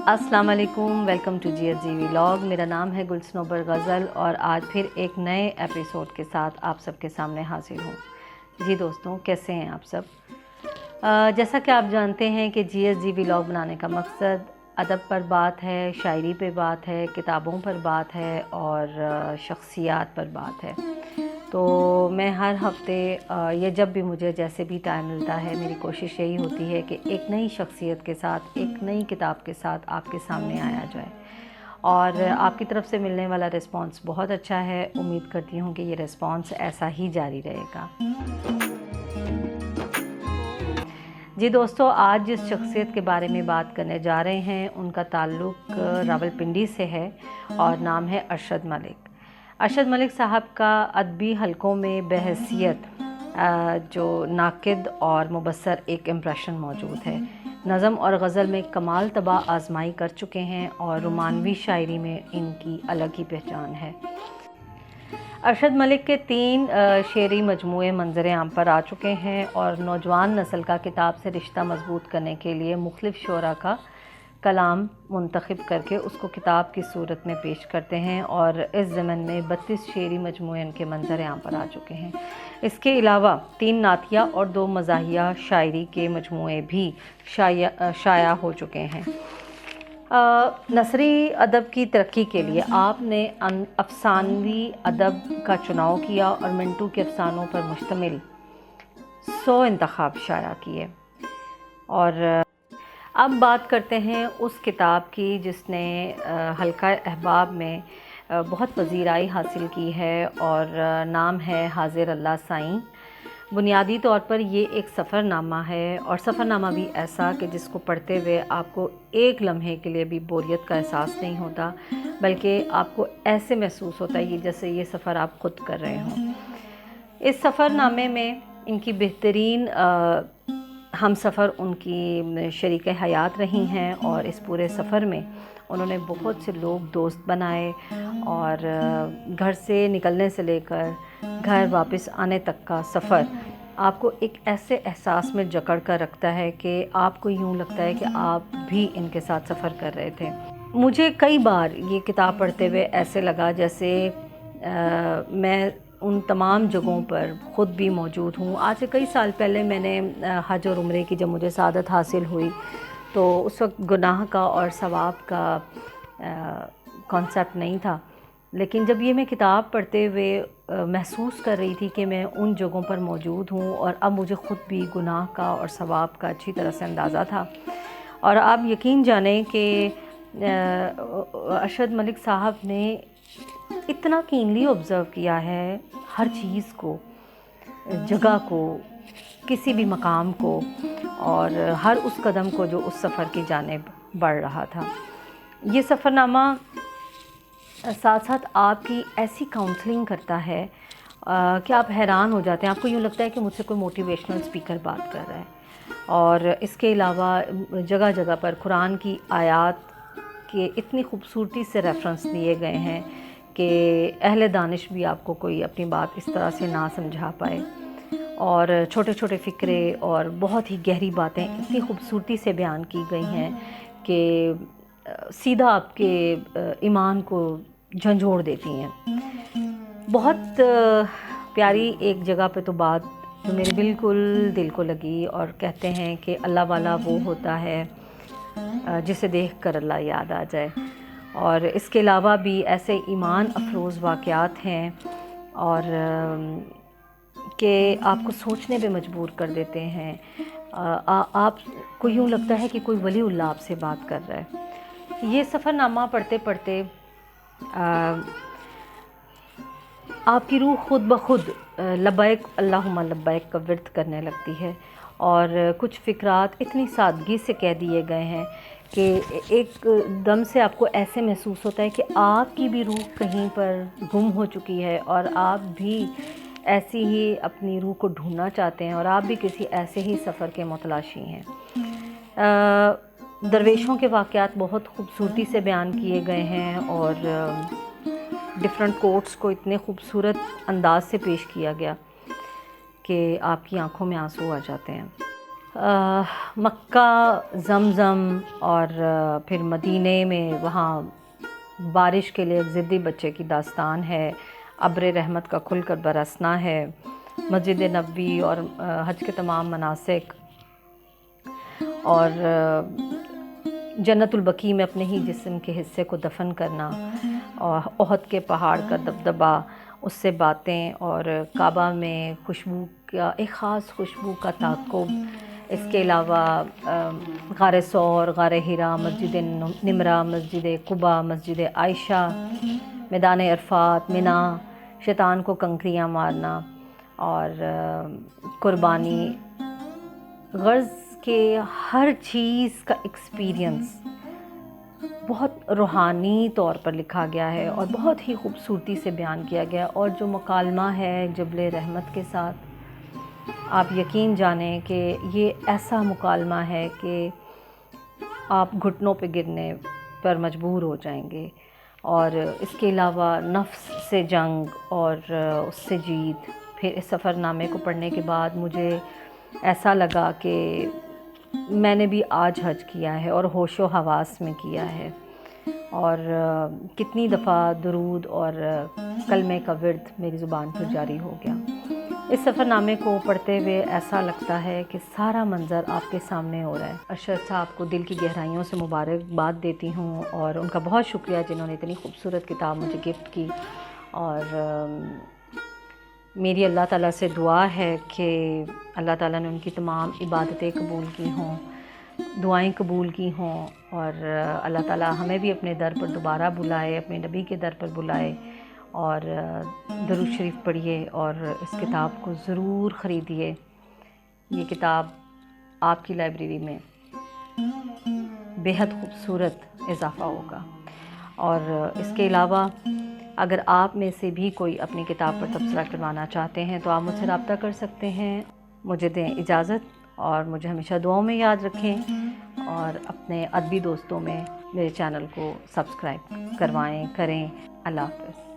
अस्सलाम वालेकुम, welcome to GSG vlog. मेरा नाम है गुलसनोबर गज़ल और आज फिर एक नए एपिसोड के साथ आप सबके सामने हाजिर हूँ। जी दोस्तों, कैसे हैं आप सब? जैसा कि आप जानते हैं कि GSG व्लॉग बनाने का मकसद अदब पर बात है, शायरी पे बात है, किताबों पर बात है और शख्सियात पर बात है। तो मैं हर हफ़्ते या जब भी मुझे जैसे भी टाइम मिलता है, मेरी कोशिश यही होती है कि एक नई शख्सियत के साथ, एक नई किताब के साथ आपके सामने आया जाए। और आपकी तरफ से मिलने वाला रिस्पांस बहुत अच्छा है। उम्मीद करती हूँ कि ये रिस्पांस ऐसा ही जारी रहेगा। जी दोस्तों, आज जिस शख्सियत के बारे में बात करने जा रहे हैं उनका ताल्लुक़ रावलपिंडी से है और नाम है अरशद मलिक। अरशद मलिक साहब का अदबी हलकों में बहैसियत जो नाक़िद और मुबस्सर एक इम्प्रेशन मौजूद है। नज़म और गज़ल में कमाल तबा आज़माई कर चुके हैं और रोमानवी शायरी में इनकी अलग ही पहचान है। अरशद मलिक के 3 शेरी मजमूए मंज़र आम पर आ चुके हैं और नौजवान नस्ल का किताब से रिश्ता मजबूत करने के लिए मुख्तलिफ़ शोरा का कलाम मुंतखब करके उसको किताब की सूरत में पेश करते हैं और इस ज़मन में 32 शेरी मजमूए इनके मंज़र आम पर आ चुके हैं। इसके अलावा 3 नातिया और 2 मज़ाहिया शायरी के मजमूए भी शाया हो चुके हैं। नसरी अदब की तरक्की के लिए आपने अफ़सानवी अदब का चुनाव किया और मिंटू के अफ़सानों पर मुश्तमिल 100 इंतखाब शाया किए। और अब बात करते हैं उस किताब की जिसने हल्का अहबाब में बहुत पज़ीराई हासिल की है और नाम है हाज़िर अल्लाह साईं। बुनियादी तौर पर ये एक सफ़रनामा है और सफ़रनामा भी ऐसा कि जिसको पढ़ते हुए आपको एक लम्हे के लिए भी बोरियत का एहसास नहीं होता, बल्कि आपको ऐसे महसूस होता है कि जैसे ये सफ़र आप ख़ुद कर रहे हों। इस सफ़रनामे में इनकी बेहतरीन हम सफ़र उनकी शरीक हयात रही हैं और इस पूरे सफ़र में उन्होंने बहुत से लोग दोस्त बनाए और घर से निकलने से लेकर घर वापस आने तक का सफ़र आपको एक ऐसे एहसास में जकड़ कर रखता है कि आपको यूँ लगता है कि आप भी इनके साथ सफ़र कर रहे थे। मुझे कई बार ये किताब पढ़ते हुए ऐसे लगा जैसे मैं उन तमाम जगहों पर ख़ुद भी मौजूद हूँ। आज से कई साल पहले मैंने हज और उम्रे की जब मुझे सआदत हासिल हुई तो उस वक्त गुनाह का और सवाब का कॉन्सेप्ट नहीं था, लेकिन जब ये मैं किताब पढ़ते हुए महसूस कर रही थी कि मैं उन जगहों पर मौजूद हूँ और अब मुझे ख़ुद भी गुनाह का और सवाब का अच्छी तरह से अंदाज़ा था। और आप यकीन जानें कि अरशद मलिक साहब ने इतना कीनली ऑब्ज़र्व किया है हर चीज़ को, जगह को, किसी भी मकाम को और हर उस कदम को जो उस सफ़र की जानिब बढ़ रहा था। ये सफ़रनामा साथ साथ आपकी ऐसी काउंसलिंग करता है कि आप हैरान हो जाते हैं। आपको यूँ लगता है कि मुझसे कोई मोटिवेशनल स्पीकर बात कर रहा है। और इसके अलावा जगह जगह पर कुरान की आयात के इतनी खूबसूरती से रेफरेंस दिए गए हैं कि अहले दानिश भी आपको कोई अपनी बात इस तरह से ना समझा पाए। और छोटे छोटे फ़िक्रे और बहुत ही गहरी बातें इतनी खूबसूरती से बयान की गई हैं कि सीधा आपके ईमान को झंझोड़ देती हैं। बहुत प्यारी एक जगह पे तो बात जो मेरे बिल्कुल दिल को लगी और कहते हैं कि अल्लाह वाला वो होता है जिसे देख कर अल्लाह याद आ जाए। और इसके अलावा भी ऐसे ईमान अफरोज़ वाक़यात हैं और कि आपको सोचने पे मजबूर कर देते हैं। आपको यूँ लगता है कि कोई वलीउल्लाह आपसे बात कर रहा है। ये सफ़रनामा पढ़ते पढ़ते आपकी रूह खुद ब खुद लब्बैक अल्लाहुम्मा लब्बैक का विर्द करने लगती है और कुछ फ़िक्रात इतनी सादगी से कह दिए गए हैं कि एक दम से आपको ऐसे महसूस होता है कि आपकी भी रूह कहीं पर गुम हो चुकी है और आप भी ऐसी ही अपनी रूह को ढूंढना चाहते हैं और आप भी किसी ऐसे ही सफ़र के मुतलाशी हैं। दरवेशों के वाक़यात बहुत खूबसूरती से बयान किए गए हैं और डिफरेंट कोट्स को इतने खूबसूरत अंदाज से पेश किया गया कि आपकी आंखों में आंसू आ जाते हैं। مکہ، زمزم اور پھر مدینے میں وہاں بارش کے لیے ایک ضدی بچے کی داستان ہے، ابر رحمت کا کھل کر برسنا ہے، مسجد نبوی اور حج کے تمام مناسک، اور جنت البقیع میں اپنے ہی جسم کے حصے کو دفن کرنا، اور احد کے پہاڑ کا دبدبہ، اس سے باتیں، اور کعبہ میں خوشبو کا ایک خاص خوشبو کا تعاقب، اس کے علاوہ غار ثور، غار حرا، مسجد نمرہ، مسجد قباء، مسجد عائشہ، میدان عرفات، منی، شیطان کو کنکریاں مارنا، اور قربانی، غرض کہ ہر چیز کا ایکسپیرینس بہت روحانی طور پر لکھا گیا ہے اور بہت ہی خوبصورتی سے بیان کیا گیا ہے۔ اور جو مکالمہ ہے جبل رحمت کے ساتھ، آپ یقین جانیں کہ یہ ایسا مکالمہ ہے کہ آپ گھٹنوں پہ گرنے پر مجبور ہو جائیں گے، اور اس کے علاوہ نفس سے جنگ اور اس سے جیت۔ پھر اس سفر نامے کو پڑھنے کے بعد مجھے ایسا لگا کہ میں نے بھی آج حج کیا ہے اور ہوش و حواس میں کیا ہے، اور کتنی دفعہ درود اور کلمے کا ورد میری زبان پر جاری ہو گیا۔ اس سفر نامے کو پڑھتے ہوئے ایسا لگتا ہے کہ سارا منظر آپ کے سامنے ہو رہا ہے۔ ارشد صاحب کو دل کی گہرائیوں سے مبارکباد دیتی ہوں، اور ان کا بہت شکریہ جنہوں نے اتنی خوبصورت کتاب مجھے گفٹ کی، اور میری اللہ تعالیٰ سے دعا ہے کہ اللہ تعالیٰ نے ان کی تمام عبادتیں قبول کی ہوں، دعائیں قبول کی ہوں، اور اللہ تعالیٰ ہمیں بھی اپنے در پر دوبارہ بلائے، اپنے نبی کے در پر بلائے، اور درود شریف پڑھیے اور اس کتاب کو ضرور خریدیے۔ یہ کتاب آپ کی لائبریری میں بے حد خوبصورت اضافہ ہوگا۔ اور اس کے علاوہ اگر آپ میں سے بھی کوئی اپنی کتاب پر تبصرہ کروانا چاہتے ہیں تو آپ مجھ سے رابطہ کر سکتے ہیں۔ مجھے دیں اجازت، اور مجھے ہمیشہ دعاؤں میں یاد رکھیں، اور اپنے ادبی دوستوں میں میرے چینل کو سبسکرائب کریں۔ اللہ حافظ۔